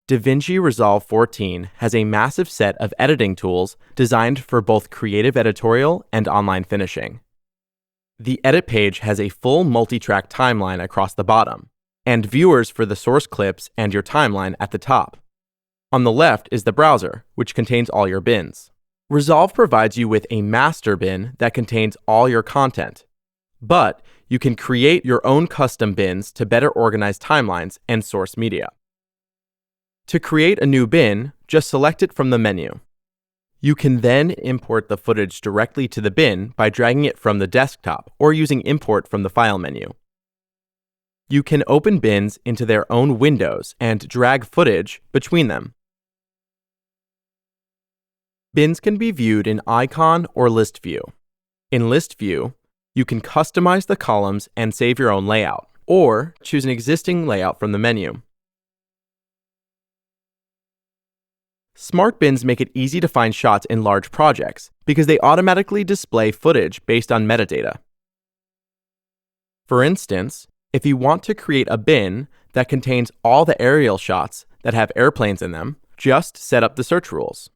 DaVinci Resolve 14 has a massive set of editing tools designed for both creative editorial and online finishing. The edit page has a full multi-track timeline across the bottom, and viewers for the source clips and your timeline at the top. On the left is the browser, which contains all your bins. Resolve provides you with a master bin that contains all your content, but you can create your own custom bins to better organize timelines and source media. To create a new bin, just select it from the menu. You can then import the footage directly to the bin by dragging it from the desktop or using import from the file menu. You can open bins into their own windows and drag footage between them. Bins can be viewed in icon or list view. In list view, you can customize the columns and save your own layout, or choose an existing layout from the menu. Smart bins make it easy to find shots in large projects because they automatically display footage based on metadata. For instance, if you want to create a bin that contains all the aerial shots that have airplanes in them, just set up the search rules.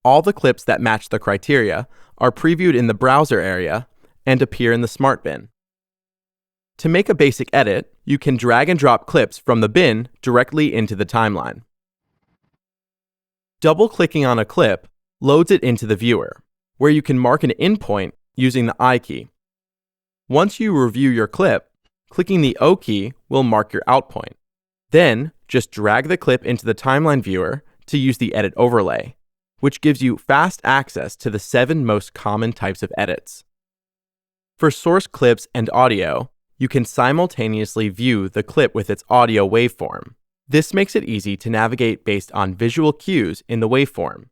All the clips that match the criteria are previewed in the browser area and appear in the Smart bin. To make a basic edit, you can drag and drop clips from the bin directly into the timeline. Double-clicking on a clip loads it into the viewer, where you can mark an in point using the I key. Once you review your clip, clicking the O key will mark your out point. Then, just drag the clip into the timeline viewer to use the edit overlay, which gives you fast access to the 7 most common types of edits. For source clips and audio, you can simultaneously view the clip with its audio waveform. This makes it easy to navigate based on visual cues in the waveform.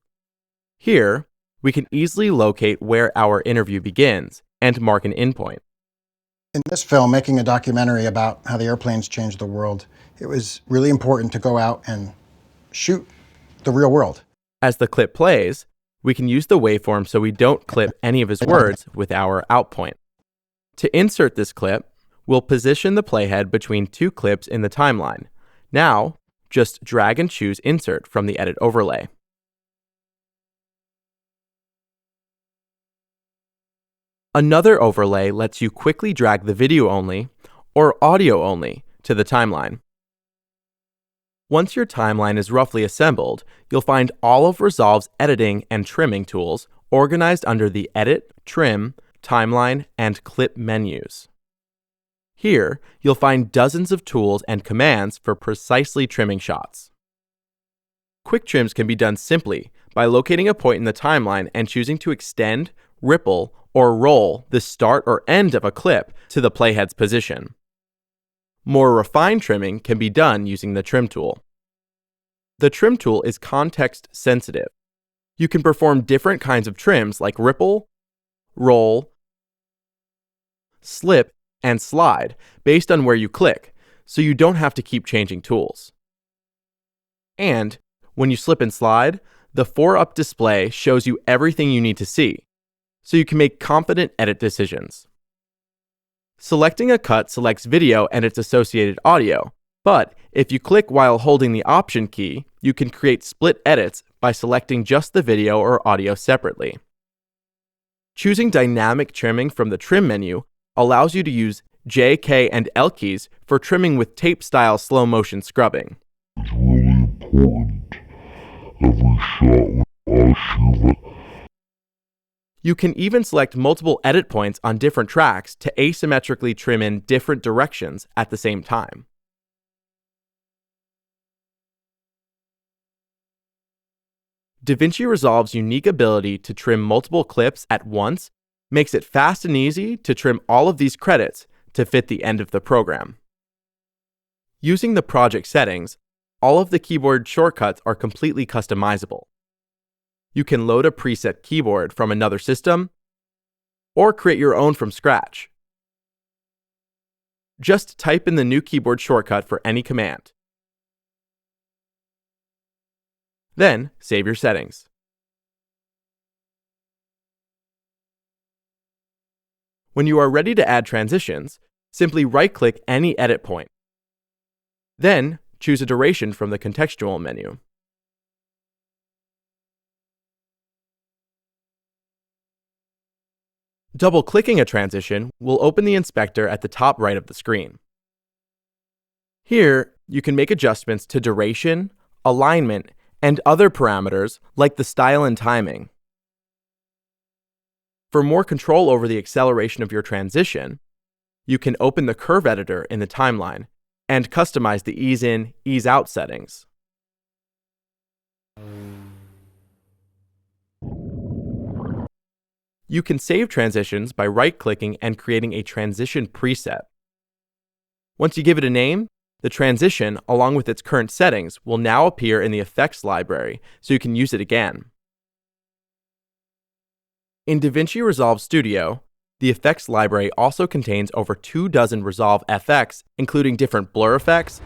Here, we can easily locate where our interview begins and mark an endpoint. In this film, making a documentary about how the airplanes changed the world, it was really important to go out and shoot the real world. As the clip plays, we can use the waveform so we don't clip any of his words with our out point. To insert this clip, we'll position the playhead between 2 clips in the timeline. Now, just drag and choose Insert from the Edit overlay. Another overlay lets you quickly drag the video only or audio only to the timeline. Once your timeline is roughly assembled, you'll find all of Resolve's editing and trimming tools organized under the Edit, Trim, Timeline, and Clip menus. Here, you'll find dozens of tools and commands for precisely trimming shots. Quick trims can be done simply by locating a point in the timeline and choosing to extend, ripple, or roll the start or end of a clip to the playhead's position. More refined trimming can be done using the Trim tool. The Trim tool is context sensitive. You can perform different kinds of trims like ripple, roll, slip, and slide based on where you click, so you don't have to keep changing tools. And when you slip and slide, the 4-up display shows you everything you need to see, so you can make confident edit decisions. Selecting a cut selects video and its associated audio, but if you click while holding the Option key, you can create split edits by selecting just the video or audio separately. Choosing dynamic trimming from the Trim menu allows you to use J, K, and L keys for trimming with tape-style slow-motion scrubbing. It's really important. Every shot with us, You can even select multiple edit points on different tracks to asymmetrically trim in different directions at the same time. DaVinci Resolve's unique ability to trim multiple clips at once makes it fast and easy to trim all of these credits to fit the end of the program. Using the project settings, all of the keyboard shortcuts are completely customizable. You can load a preset keyboard from another system or create your own from scratch. Just type in the new keyboard shortcut for any command. Then save your settings. When you are ready to add transitions, simply right-click any edit point. Then choose a duration from the contextual menu. Double-clicking a transition will open the inspector at the top right of the screen. Here, you can make adjustments to duration, alignment, and other parameters like the style and timing. For more control over the acceleration of your transition, you can open the curve editor in the timeline and customize the ease in, ease out settings. You can save transitions by right-clicking and creating a transition preset. Once you give it a name, the transition, along with its current settings, will now appear in the effects library, so you can use it again. In DaVinci Resolve Studio, the effects library also contains over 24 Resolve FX, including different blur effects,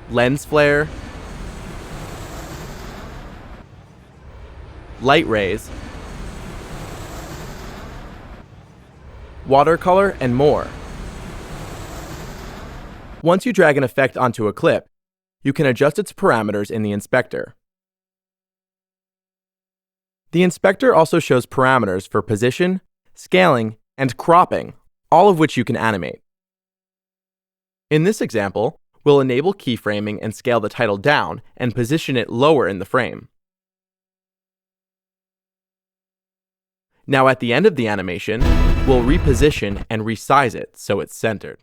lens flare, light rays, watercolor, and more. Once you drag an effect onto a clip, you can adjust its parameters in the inspector. The inspector also shows parameters for position, scaling, and cropping, all of which you can animate. In this example, we'll enable keyframing and scale the title down and position it lower in the frame. Now at the end of the animation, we'll reposition and resize it so it's centered.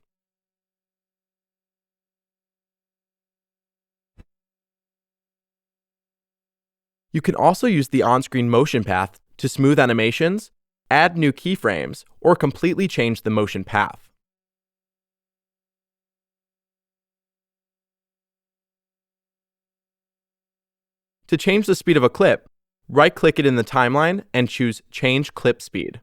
You can also use the on-screen motion path to smooth animations, add new keyframes, or completely change the motion path. To change the speed of a clip, right-click it in the timeline and choose Change Clip Speed.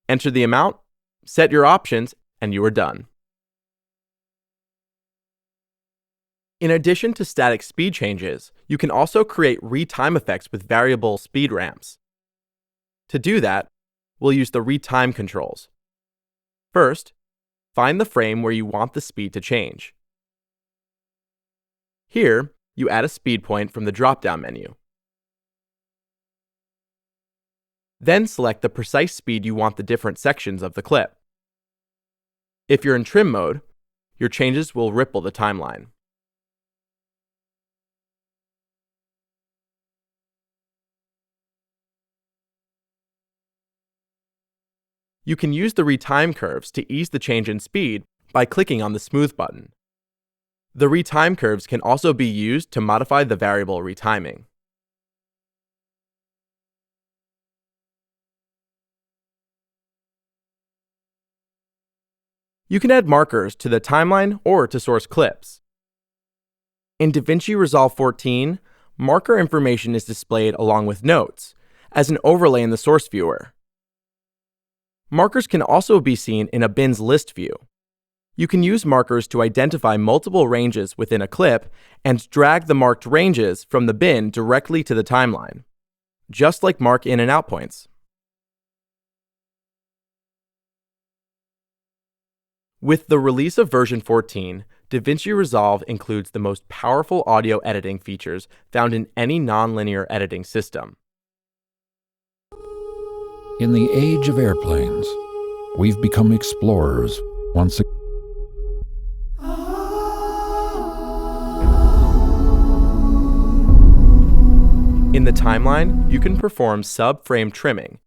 Enter the amount, set your options, and you are done. In addition to static speed changes, you can also create retime effects with variable speed ramps. To do that, we'll use the retime controls. First, find the frame where you want the speed to change. Here, you add a speed point from the drop-down menu. Then select the precise speed you want the different sections of the clip. If you're in trim mode, your changes will ripple the timeline. You can use the retime curves to ease the change in speed by clicking on the smooth button. The retime curves can also be used to modify the variable retiming. You can add markers to the timeline or to source clips. In DaVinci Resolve 14, marker information is displayed along with notes as an overlay in the source viewer. Markers can also be seen in a bin's list view. You can use markers to identify multiple ranges within a clip and drag the marked ranges from the bin directly to the timeline, just like mark in and out points. With the release of version 14, DaVinci Resolve includes the most powerful audio editing features found in any nonlinear editing system. In the age of airplanes, we've become explorers once again. In the timeline, you can perform sub-frame trimming,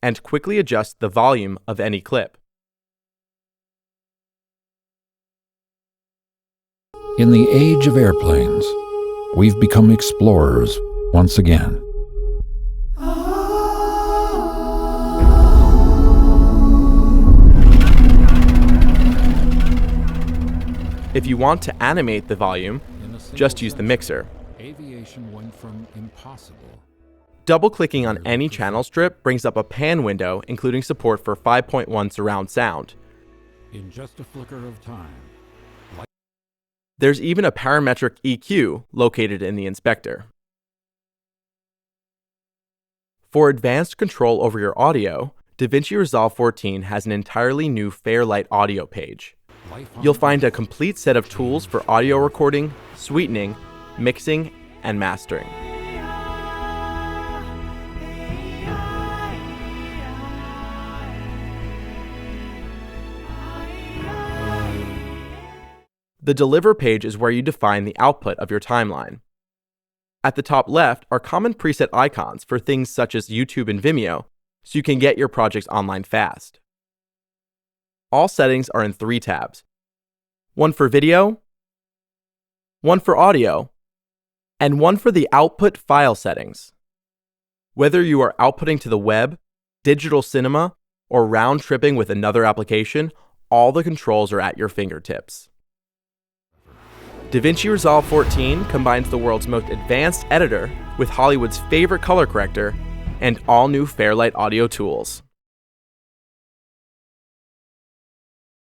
and quickly adjust the volume of any clip. In the age of airplanes, we've become explorers once again. If you want to animate the volume, just use the mixer. Aviation went from impossible. Double-clicking on any channel strip brings up a pan window, including support for 5.1 surround sound. In just a flicker of time. There's even a parametric EQ located in the inspector. For advanced control over your audio, DaVinci Resolve 14 has an entirely new Fairlight audio page. You'll find a complete set of tools for audio recording, sweetening, mixing, and mastering. The Deliver page is where you define the output of your timeline. At the top left are common preset icons for things such as YouTube and Vimeo, so you can get your projects online fast. All settings are in 3 tabs: one for video, one for audio, and one for the output file settings. Whether you are outputting to the web, digital cinema, or round-tripping with another application, all the controls are at your fingertips. DaVinci Resolve 14 combines the world's most advanced editor with Hollywood's favorite color corrector and all new Fairlight audio tools.